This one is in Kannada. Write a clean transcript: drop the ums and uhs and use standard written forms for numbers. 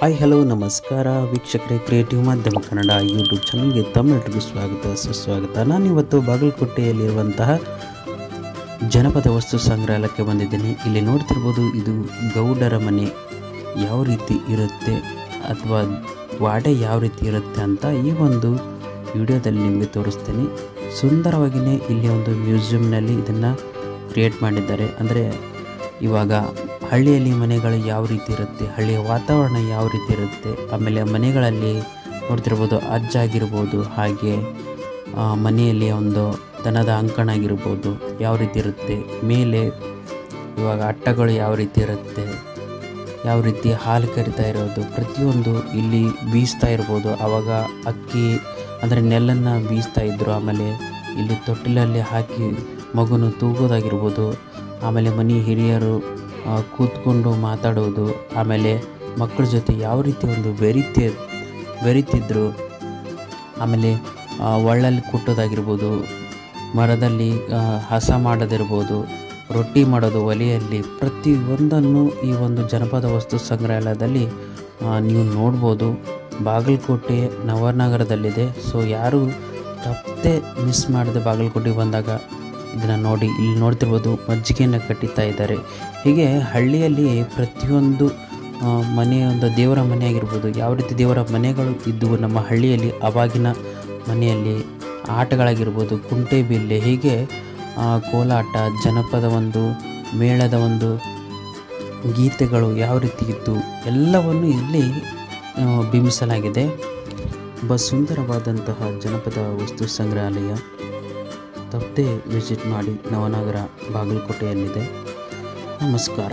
ಹಾಯ್ ಹಲೋ ನಮಸ್ಕಾರ ವೀಕ್ಷಕರೇ, ಕ್ರಿಯೇಟಿವ್ ಮಾಧ್ಯಮ ಕನ್ನಡ ಯೂಟ್ಯೂಬ್ ಚಾನಲ್ಗೆ ತಮ್ಮೆಲ್ಲರಿಗೂ ಸ್ವಾಗತ ಸುಸ್ವಾಗತ. ನಾನಿವತ್ತು ಬಾಗಲಕೋಟೆಯಲ್ಲಿರುವಂತಹ ಜನಪದ ವಸ್ತು ಸಂಗ್ರಹಾಲಯಕ್ಕೆ ಬಂದಿದ್ದೀನಿ. ಇಲ್ಲಿ ನೋಡ್ತಿರ್ಬೋದು, ಇದು ಗೌಡರ ಮನೆ ಯಾವ ರೀತಿ ಇರುತ್ತೆ ಅಥವಾ ವಾಡೆ ಯಾವ ರೀತಿ ಇರುತ್ತೆ ಅಂತ ಈ ಒಂದು ವಿಡಿಯೋದಲ್ಲಿ ನಿಮಗೆ ತೋರಿಸ್ತೀನಿ. ಸುಂದರವಾಗಿಯೇ ಇಲ್ಲಿ ಒಂದು ಮ್ಯೂಸಿಯಂನಲ್ಲಿ ಇದನ್ನು ಕ್ರಿಯೇಟ್ ಮಾಡಿದ್ದಾರೆ. ಅಂದರೆ ಇವಾಗ ಹಳ್ಳಿಯಲ್ಲಿ ಮನೆಗಳು ಯಾವ ರೀತಿ ಇರುತ್ತೆ, ಹಳ್ಳಿಯ ವಾತಾವರಣ ಯಾವ ರೀತಿ ಇರುತ್ತೆ, ಆಮೇಲೆ ಮನೆಗಳಲ್ಲಿ ನೋಡ್ತಿರ್ಬೋದು ಅಜ್ಜ ಆಗಿರ್ಬೋದು, ಹಾಗೆ ಮನೆಯಲ್ಲಿ ಒಂದು ದನದ ಅಂಕಣ ಆಗಿರ್ಬೋದು ಯಾವ ರೀತಿ ಇರುತ್ತೆ, ಮೇಲೆ ಇವಾಗ ಅಟ್ಟಗಳು ಯಾವ ರೀತಿ ಇರುತ್ತೆ, ಯಾವ ರೀತಿ ಹಾಲು ಕರಿತಾ ಇರೋದು, ಪ್ರತಿಯೊಂದು ಇಲ್ಲಿ ಬೀಸ್ತಾ ಇರ್ಬೋದು. ಆವಾಗ ಅಕ್ಕಿ ಅಂದರೆ ನೆಲ್ಲನ್ನು ಬೀಸ್ತಾ ಇದ್ದರು. ಆಮೇಲೆ ಇಲ್ಲಿ ತೊಟ್ಟಿಲಲ್ಲಿ ಹಾಕಿ ಮಗುನು ತೂಗೋದಾಗಿರ್ಬೋದು. ಆಮೇಲೆ ಮನೆ ಹಿರಿಯರು ಕೂತ್ಕೊಂಡು ಮಾತಾಡೋದು, ಆಮೇಲೆ ಮಕ್ಕಳ ಜೊತೆ ಯಾವ ರೀತಿ ಒಂದು ಬೆರಿತಿದ್ರು. ಆಮೇಲೆ ಒಳ್ಳಲ್ಲಿ ಕುಟ್ಟೋದಾಗಿರ್ಬೋದು, ಮರದಲ್ಲಿ ಹಸ ಮಾಡೋದಿರ್ಬೋದು, ರೊಟ್ಟಿ ಮಾಡೋದು ಒಲೆಯಲ್ಲಿ, ಪ್ರತಿಯೊಂದನ್ನು ಈ ಒಂದು ಜನಪದ ವಸ್ತು ಸಂಗ್ರಹಾಲಯದಲ್ಲಿ ನೀವು ನೋಡ್ಬೋದು. ಬಾಗಲಕೋಟೆ ನವನಗರದಲ್ಲಿದೆ. ಸೊ ಯಾರು ತಪ್ಪದೆ ಮಿಸ್ ಮಾಡದೆ ಬಾಗಲಕೋಟೆಗೆ ಬಂದಾಗ ಇದನ್ನು ನೋಡಿ. ಇಲ್ಲಿ ನೋಡ್ತಿರ್ಬೋದು ಮಜ್ಜಿಗೆಯನ್ನು ಕಟ್ಟಿತಾ ಇದ್ದಾರೆ. ಹೀಗೆ ಹಳ್ಳಿಯಲ್ಲಿ ಪ್ರತಿಯೊಂದು ಒಂದು ದೇವರ ಮನೆ ಆಗಿರ್ಬೋದು, ಯಾವ ರೀತಿ ದೇವರ ಮನೆಗಳು ಇದ್ದವು ನಮ್ಮ ಹಳ್ಳಿಯಲ್ಲಿ ಆವಾಗಿನ ಮನೆಯಲ್ಲಿ, ಆಟಗಳಾಗಿರ್ಬೋದು, ಕುಂಟೆಬಿಲ್ಲೆ, ಹೀಗೆ ಕೋಲಾಟ, ಜನಪದ ಒಂದು ಮೇಳದ ಒಂದು ಗೀತೆಗಳು ಯಾವ ರೀತಿ ಇತ್ತು ಎಲ್ಲವನ್ನು ಇಲ್ಲಿ ಬಿಂಬಿಸಲಾಗಿದೆ. ಸುಂದರವಾದಂತಹ ಜನಪದ ವಸ್ತು ಸಂಗ್ರಹಾಲಯ ತಪ್ಪದೆ ವಿಸಿಟ್ ಮಾಡಿ. ನವನಗರ ಬಾಗಲಕೋಟೆಯಲ್ಲಿದೆ. ನಮಸ್ಕಾರ.